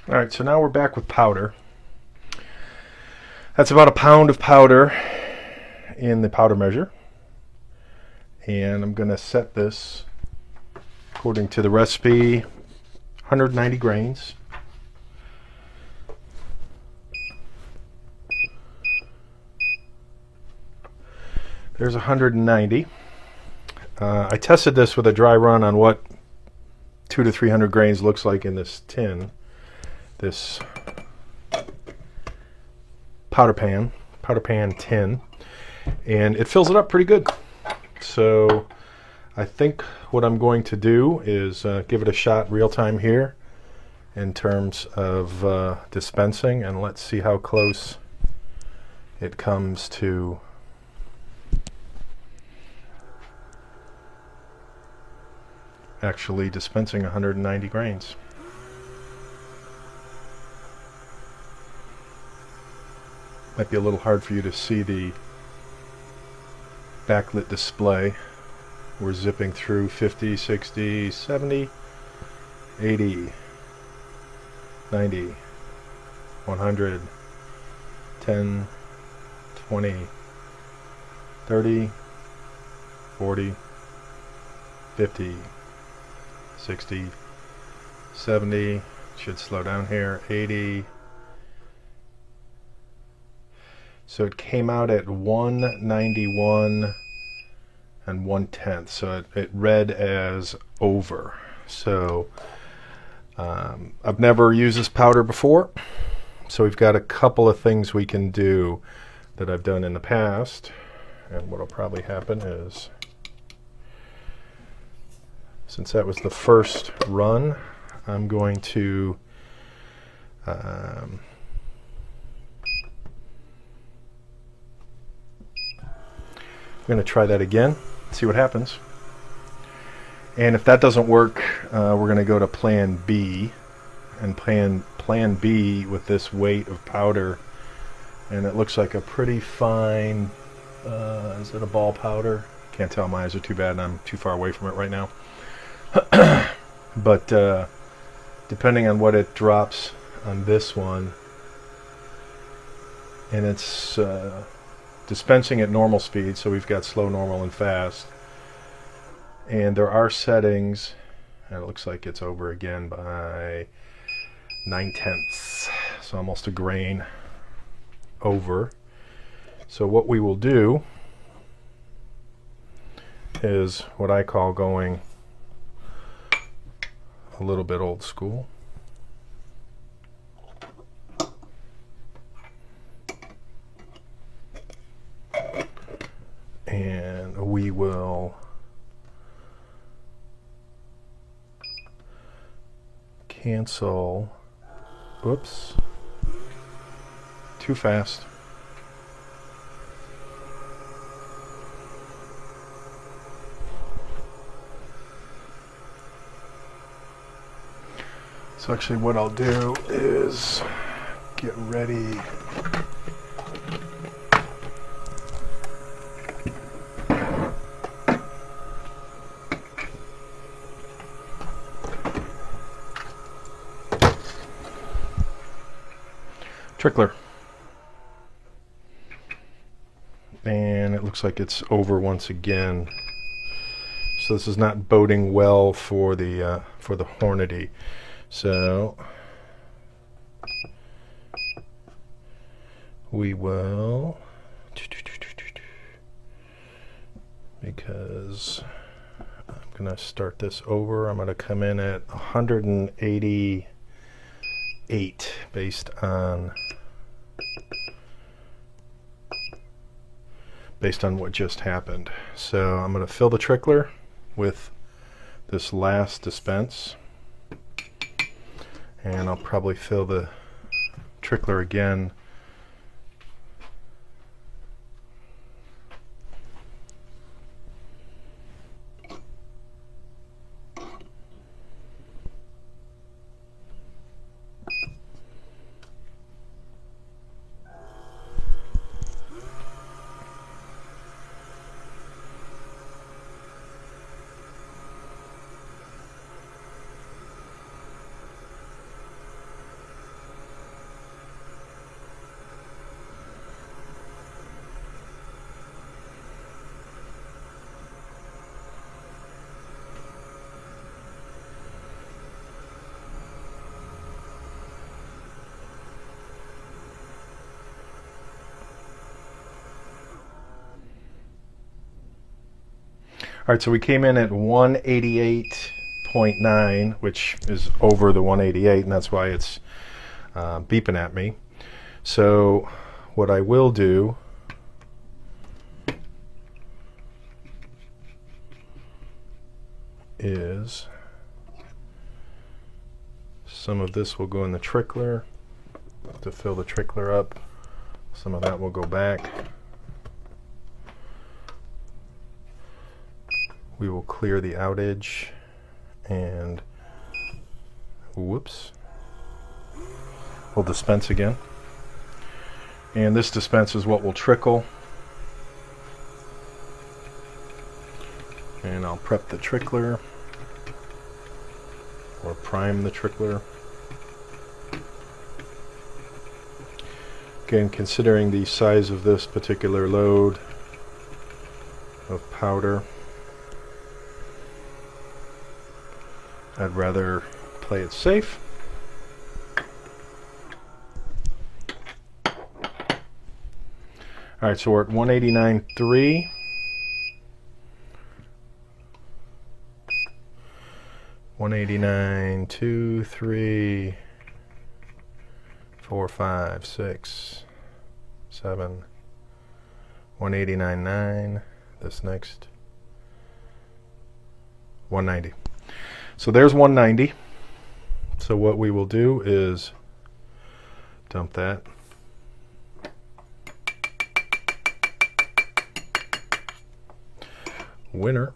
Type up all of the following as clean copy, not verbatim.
Alright, so now we're back with powder. That's about a pound of powder in the powder measure. And I'm going to set this according to the recipe, 190 grains. There's 190. I tested this with a dry run on what 200 to 300 grains looks like in this tin, this powder pan tin, and it fills it up pretty good. So I think what I'm going to do is give it a shot real time here in terms of dispensing, and let's see how close it comes to actually dispensing 190 grains. Might be a little hard for you to see the backlit display. We're zipping through 50, 60, 70, 80, 90, 100, 10, 20, 30, 40, 50, 60, 70, should slow down here, 80. So it came out at 191 and 1/10, so it read as over. So I've never used this powder before, so we've got a couple of things we can do that I've done in the past. And what'll probably happen is, since that was the first run, I'm going to try that again, see what happens. And if that doesn't work, we're going to go to plan B. And plan B with this weight of powder, and it looks like a pretty fine, is it a ball powder? Can't tell, my eyes are too bad and I'm too far away from it right now. But depending on what it drops on this one, and it's dispensing at normal speed, so we've got slow, normal, and fast. And there are settings, and it looks like it's over again by 9/10, so almost a grain over. So what we will do is what I call going a little bit old school. And we will cancel, oops, too fast. So actually what I'll do is get ready. Trickler. And it looks like it's over once again. So this is not boding well for the Hornady. So we will, because I'm going to start this over, I'm going to come in at 188 based on what just happened. So I'm going to fill the trickler with this last dispense, and I'll probably fill the trickler again right, so we came in at 188.9, which is over the 188, and that's why it's beeping at me. So what I will do is some of this will go in the trickler to fill the trickler up. Some of that will go back. We will clear the outage and whoops, we'll dispense again. And this dispense is what will trickle. And I'll prep the trickler or prime the trickler. Again, considering the size of this particular load of powder, I'd rather play it safe. Alright, so we're at 189.3. 189, 2, 3, 4, 5, 6, 7, 189.9. This next 190. So there's 190. So what we will do is dump that. Winner.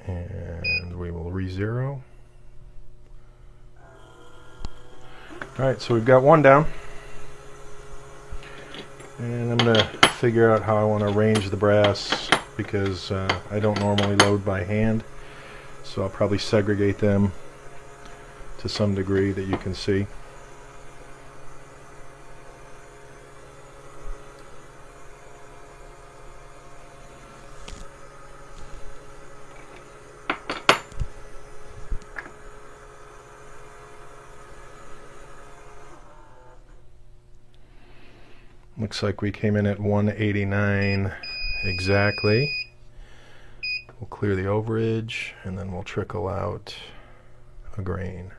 And we will re-zero. Alright, so we've got one down. And I'm going to figure out how I want to arrange the brass because I don't normally load by hand. So I'll probably segregate them to some degree that you can see. Looks like we came in at 189 exactly. We'll clear the overage and then we'll trickle out a grain.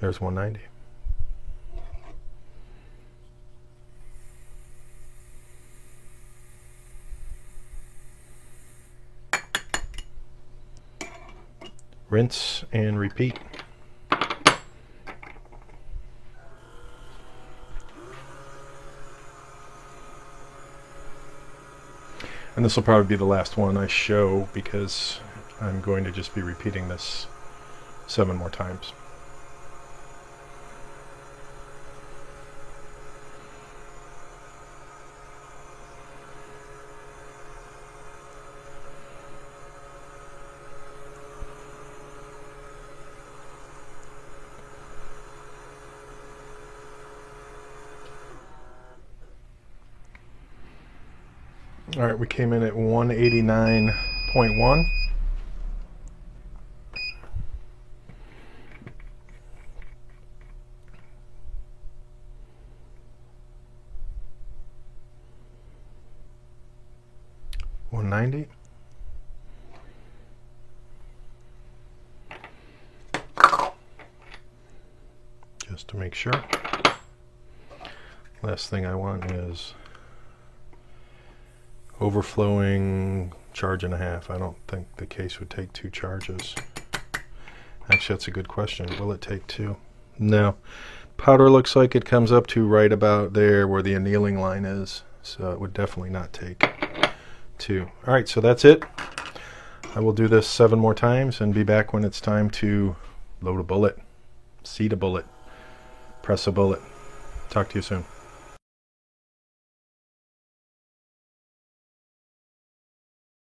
There's 190. Rinse and repeat. And this will probably be the last one I show because I'm going to just be repeating this 7 more times. All right, we came in at 189.1. $190. Just to make sure. Last thing I want is overflowing charge and a half. I don't think the case would take 2 charges. Actually, that's a good question. Will it take 2? No. Powder looks like it comes up to right about there where the annealing line is. So it would definitely not take 2. Alright, so that's it. I will do this 7 more times and be back when it's time to load a bullet, seat a bullet, press a bullet. Talk to you soon.